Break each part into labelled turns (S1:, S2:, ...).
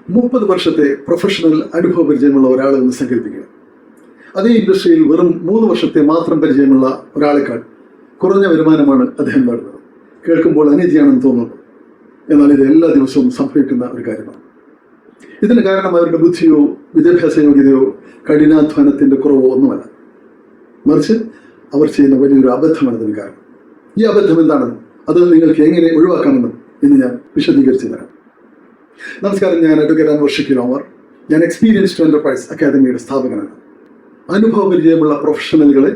S1: 30 വർഷത്തെ പ്രൊഫഷണൽ അനുഭവ പരിചയമുള്ള ഒരാളെ ഒന്ന് സങ്കല്പിക്കുക. അതേ ഇൻഡസ്ട്രിയിൽ വെറും 3 വർഷത്തെ മാത്രം പരിചയമുള്ള ഒരാളെക്കാൾ കുറഞ്ഞ വരുമാനമാണ് അദ്ദേഹം നേടുന്നത്. കേൾക്കുമ്പോൾ അനീതിയാണെന്ന് തോന്നുന്നു, എന്നാൽ ഇത് എല്ലാ ദിവസവും സംഭവിക്കുന്ന ഒരു കാര്യമാണ്. ഇതിന് കാരണം അവരുടെ ബുദ്ധിയോ വിദ്യാഭ്യാസ യോഗ്യതയോ കഠിനാധ്വാനത്തിൻ്റെ കുറവോ ഒന്നുമല്ല, മറിച്ച് അവർ ചെയ്യുന്ന വലിയൊരു അബദ്ധമാണ് ഇതിന് കാരണം. ഈ അബദ്ധം എന്താണെന്നും അത് നിങ്ങൾക്ക് എങ്ങനെ ഒഴിവാക്കാമെന്നും ഇന്ന് ഞാൻ വിശദീകരിച്ചു തരാം. നമസ്കാരം, ഞാൻ അഡ്വക്കേറ്റ് അൻവർ ഷക്കീൽ ഒമർ. ഞാൻ എക്സ്പീരിയൻസ്ഡ് എന്റർപ്രൈസ് അക്കാദമിയുടെ സ്ഥാപകനാണ്. അനുഭവ പരിചയമുള്ള പ്രൊഫഷണലുകളെ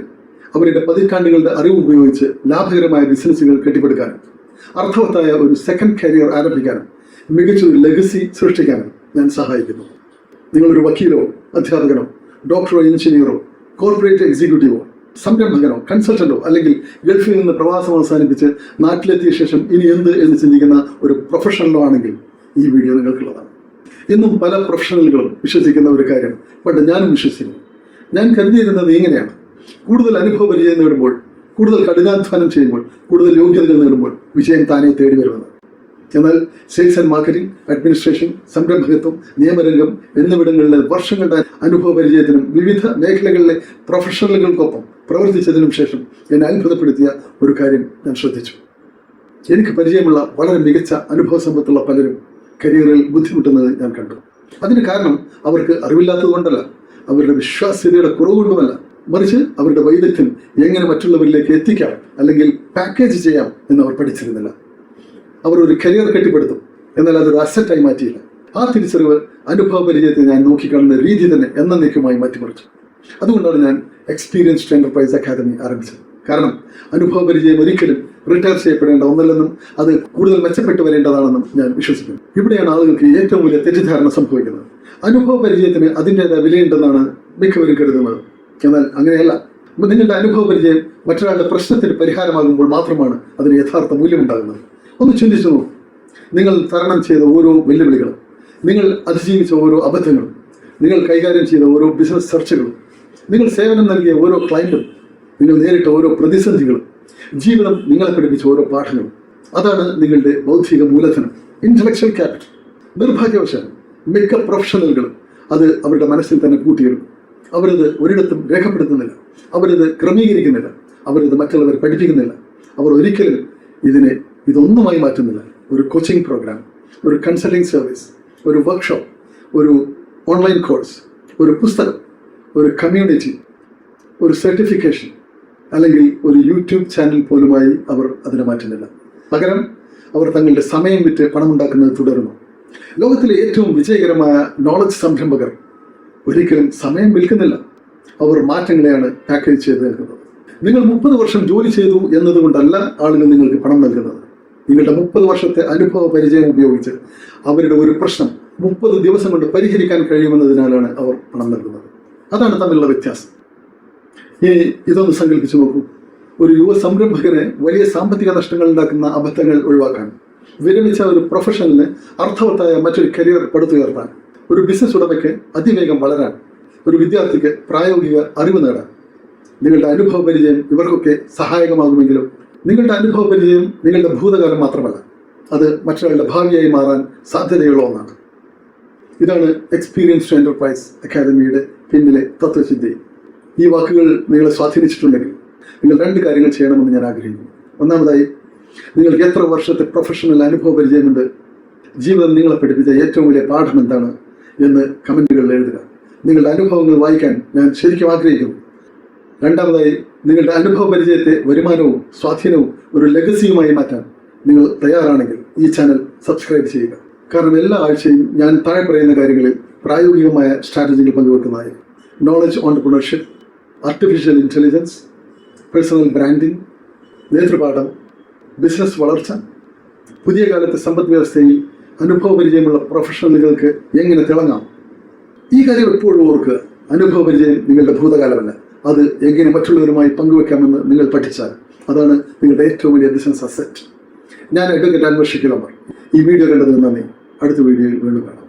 S1: അവരുടെ പതിറ്റാണ്ടുകളുടെ അറിവ് ഉപയോഗിച്ച് ലാഭകരമായ ബിസിനസ്സുകൾ കെട്ടിപ്പടുക്കാനും അർത്ഥവത്തായ ഒരു സെക്കൻഡ് കരിയർ ആരംഭിക്കാനും മികച്ചൊരു ലെഗസി സൃഷ്ടിക്കാനും ഞാൻ സഹായിക്കുന്നു. നിങ്ങളൊരു വക്കീലോ അധ്യാപകനോ ഡോക്ടറോ എഞ്ചിനീയറോ കോർപ്പറേറ്റ് എക്സിക്യൂട്ടീവോ സംരംഭകനോ കൺസൾട്ടന്റോ അല്ലെങ്കിൽ ഗൾഫിൽ നിന്ന് പ്രവാസം അവസാനിപ്പിച്ച് നാട്ടിലെത്തിയ ശേഷം ഇനി എന്ത് എന്ന് ചിന്തിക്കുന്ന ഒരു പ്രൊഫഷണലോ ആണെങ്കിൽ ഈ വീഡിയോ നിങ്ങൾക്കുള്ളതാണ്. ഇന്നും പല പ്രൊഫഷണലുകളും വിശ്വസിക്കുന്ന ഒരു കാര്യം പണ്ട് ഞാനും വിശ്വസിക്കുന്നു. ഞാൻ കരുതിയിരുന്നത് ഇങ്ങനെയാണ്: കൂടുതൽ അനുഭവ പരിചയം നേടുമ്പോൾ, കൂടുതൽ കഠിനാധ്വാനം ചെയ്യുമ്പോൾ, കൂടുതൽ യോഗ്യതകൾ നേടുമ്പോൾ വിജയം താനേ തേടി വരുമെന്ന്. എന്നാൽ സെയിൽസ് ആൻഡ് മാർക്കറ്റിംഗ്, അഡ്മിനിസ്ട്രേഷൻ, സംരംഭകത്വം, നിയമരംഗം എന്നിവിടങ്ങളിലെ വർഷങ്ങളുടെ അനുഭവ പരിചയത്തിനും വിവിധ മേഖലകളിലെ പ്രൊഫഷണലുകൾക്കൊപ്പം പ്രവർത്തിച്ചതിനും ശേഷം എന്നെ അത്ഭുതപ്പെടുത്തിയ ഒരു കാര്യം ഞാൻ ശ്രദ്ധിച്ചു. എനിക്ക് പരിചയമുള്ള വളരെ മികച്ച അനുഭവ സമ്പത്തുള്ള പലരും കരിയറിൽ ബുദ്ധിമുട്ടുന്നത് ഞാൻ കണ്ടു. അതിന് കാരണം അവർക്ക് അറിവില്ലാത്തത് കൊണ്ടല്ല, അവരുടെ വിശ്വാസ്യതയുടെ കുറവ് കൊണ്ടുമല്ല, മറിച്ച് അവരുടെ വൈദഗ്ധ്യം എങ്ങനെ മറ്റുള്ളവരിലേക്ക് എത്തിക്കാം അല്ലെങ്കിൽ പാക്കേജ് ചെയ്യാം എന്ന് അവർ പഠിച്ചിരുന്നില്ല. അവർ ഒരു കരിയർ കെട്ടിപ്പടുത്തും, എന്നാൽ അതൊരു അസറ്റായി മാറ്റിയില്ല. ആ തിരിച്ചറിവ് അനുഭവ പരിചയത്തെ ഞാൻ നോക്കിക്കാണുന്ന രീതി തന്നെ എന്നേക്കുമായി മാറ്റിമറിച്ചു. അതുകൊണ്ടാണ് ഞാൻ എക്സ്പീരിയൻസ്ഡ് എന്റർപ്രൈസ് അക്കാദമി ആരംഭിച്ചത്. കാരണം അനുഭവ പരിചയം ഒരിക്കലും റിട്ടയർ ചെയ്യപ്പെടേണ്ട ഒന്നല്ലെന്നും അത് കൂടുതൽ മെച്ചപ്പെട്ടു വരേണ്ടതാണെന്നും ഞാൻ വിശ്വസിക്കുന്നു. ഇവിടെയാണ് ആളുകൾക്ക് ഏറ്റവും വലിയ തെറ്റിദ്ധാരണ സംഭവിക്കുന്നത്. അനുഭവ പരിചയത്തിന് അതിൻ്റെതായ വിലയുണ്ടെന്നാണ് മിക്കവരും കരുതുന്നത്. എന്നാൽ അങ്ങനെയല്ല. നിങ്ങളുടെ അനുഭവ പരിചയം മറ്റൊരാളുടെ പ്രശ്നത്തിന് പരിഹാരമാകുമ്പോൾ മാത്രമാണ് അതിന് യഥാർത്ഥ മൂല്യമുണ്ടാകുന്നത്. ഒന്ന് ചിന്തിച്ചു നോക്കൂ. നിങ്ങൾ തരണം ചെയ്ത ഓരോ വെല്ലുവിളികളും, നിങ്ങൾ അതിജീവിച്ച ഓരോ അബദ്ധങ്ങളും, നിങ്ങൾ കൈകാര്യം ചെയ്ത ഓരോ ബിസിനസ് ചർച്ചകളും, നിങ്ങൾ സേവനം നൽകിയ ഓരോ ക്ലയന്റും, നിങ്ങൾ നേരിട്ട ഓരോ പ്രതിസന്ധികളും, ജീവിതം നിങ്ങളെ പഠിപ്പിച്ച ഓരോ പാഠങ്ങളും, അതാണ് നിങ്ങളുടെ ബൗദ്ധിക മൂലധനം, ഇന്റലക്ച്വൽ ക്യാപിറ്റൽ. നിർഭാഗ്യവശാൽ മിക്ക പ്രൊഫഷണലുകളും അത് അവരുടെ മനസ്സിൽ തന്നെ കൂട്ടിയെടുക്കും. അവരത് ഒരിടത്തും രേഖപ്പെടുത്തുന്നില്ല, അവരത് ക്രമീകരിക്കുന്നില്ല, അവരത് മറ്റുള്ളവരെ പഠിപ്പിക്കുന്നില്ല. അവർ ഒരിക്കലും ഇതൊന്നുമായി മാറ്റുന്നില്ല. ഒരു കോച്ചിങ് പ്രോഗ്രാം, ഒരു കൺസൾട്ടിംഗ് സർവീസ്, ഒരു വർക്ക്ഷോപ്പ്, ഒരു ഓൺലൈൻ കോഴ്സ്, ഒരു പുസ്തകം, ഒരു കമ്മ്യൂണിറ്റി, ഒരു സർട്ടിഫിക്കേഷൻ അല്ലെങ്കിൽ ഒരു യൂട്യൂബ് ചാനൽ പോലുമായി അവർ അതിനെ മാറ്റുന്നില്ല. പകരം അവർ തങ്ങളുടെ സമയം വിറ്റ് പണമുണ്ടാക്കുന്നത് തുടരുന്നു. ലോകത്തിലെ ഏറ്റവും വിജയകരമായ നോളജ് സംരംഭകർ ഒരിക്കലും സമയം വിൽക്കുന്നില്ല, അവർ മാറ്റങ്ങളെയാണ് പാക്കേജ് ചെയ്ത് നൽകുന്നത്. നിങ്ങൾ 30 വർഷം ജോലി ചെയ്തു എന്നതുകൊണ്ടല്ല ആളുകൾ നിങ്ങൾക്ക് പണം നൽകുന്നത്. നിങ്ങളുടെ 30 വർഷത്തെ അനുഭവ പരിചയം ഉപയോഗിച്ച് അവരുടെ ഒരു പ്രശ്നം 30 ദിവസം കൊണ്ട് പരിഹരിക്കാൻ കഴിയുമെന്നതിനാലാണ് അവർ പണം നൽകുന്നത്. അതാണ് തമ്മിലുള്ള വ്യത്യാസം. ഇനി ഇതൊന്ന് സങ്കല്പിച്ചു നോക്കൂ. ഒരു യുവ സംരംഭകന് വലിയ സാമ്പത്തിക നഷ്ടങ്ങൾ ഉണ്ടാക്കുന്ന അബദ്ധങ്ങൾ ഒഴിവാക്കാൻ, വിരമിച്ച ഒരു പ്രൊഫഷണലിന് അർത്ഥവത്തായ മറ്റൊരു കരിയർ പടുത്തുയർത്താൻ, ഒരു ബിസിനസ് ഉടമയ്ക്ക് അതിവേഗം വളരാൻ, ഒരു വിദ്യാർത്ഥിക്ക് പ്രായോഗിക അറിവ് നേടാൻ നിങ്ങളുടെ അനുഭവ പരിചയം ഇവർക്കൊക്കെ സഹായകമാകുമെങ്കിലും നിങ്ങളുടെ അനുഭവ പരിചയം നിങ്ങളുടെ ഭൂതകാലം മാത്രമല്ല, അത് മറ്റൊരാളുടെ ഭാവിയായി മാറാൻ സാധ്യതയുള്ള ഒന്നാണ്. ഇതാണ് എക്സ്പീരിയൻസ്ഡ് എന്റർപ്രൈസ് അക്കാദമിയുടെ പിന്നിലെ തത്വചിന്ത. ഈ വാക്കുകൾ നിങ്ങളെ സ്വാധീനിച്ചിട്ടുണ്ടെങ്കിൽ നിങ്ങൾ 2 കാര്യങ്ങൾ ചെയ്യണമെന്ന് ഞാൻ ആഗ്രഹിക്കുന്നു. ഒന്നാമതായി, നിങ്ങൾക്ക് എത്ര വർഷത്തെ പ്രൊഫഷണൽ അനുഭവ പരിചയമുണ്ട്, ജീവിതം നിങ്ങളെ പഠിപ്പിച്ച ഏറ്റവും വലിയ പാഠം എന്താണ് എന്ന് കമന്റുകളിൽ എഴുതുക. നിങ്ങളുടെ അനുഭവങ്ങൾ വായിക്കാൻ ഞാൻ ശരിക്കും ആഗ്രഹിക്കുന്നു. രണ്ടാമതായി, നിങ്ങളുടെ അനുഭവ പരിചയത്തെ വരുമാനവും സ്വാധീനവും ഒരു ലെഗസിയുമായി മാറ്റാൻ നിങ്ങൾ തയ്യാറാണെങ്കിൽ ഈ ചാനൽ സബ്സ്ക്രൈബ് ചെയ്യുക. കാരണം എല്ലാ ആഴ്ചയും ഞാൻ താഴെ പറയുന്ന കാര്യങ്ങളിൽ പ്രായോഗികമായ സ്ട്രാറ്റജികൾ പങ്കുവെക്കുന്നതായി. Knowledge entrepreneurship, artificial intelligence, personal branding, നേതൃപാഠം, ബിസിനസ് വളർച്ച, പുതിയ കാലത്തെ സമ്പദ് വ്യവസ്ഥയിൽ അനുഭവ പരിചയമുള്ള പ്രൊഫഷണലുകൾക്ക് എങ്ങനെ തിളങ്ങാം. ഈ കാര്യം എപ്പോഴും ഓർക്കുക. അനുഭവ പരിചയം നിങ്ങളുടെ ഭൂതകാലമല്ല, അത് എങ്ങനെ മറ്റുള്ളവരുമായി പങ്കുവെക്കാമെന്ന് നിങ്ങൾ പഠിച്ചാൽ അതാണ് നിങ്ങളുടെ ഏറ്റവും വലിയ ബിസിനസ് അസറ്റ്. ഞാൻ അഡ്വക്കേറ്റ് അൻവർ ഷക്കീൽ ഒമർ. ഈ വീഡിയോ കണ്ടതിന് നന്ദി. അടുത്ത വീഡിയോയിൽ വീണ്ടും കാണാം.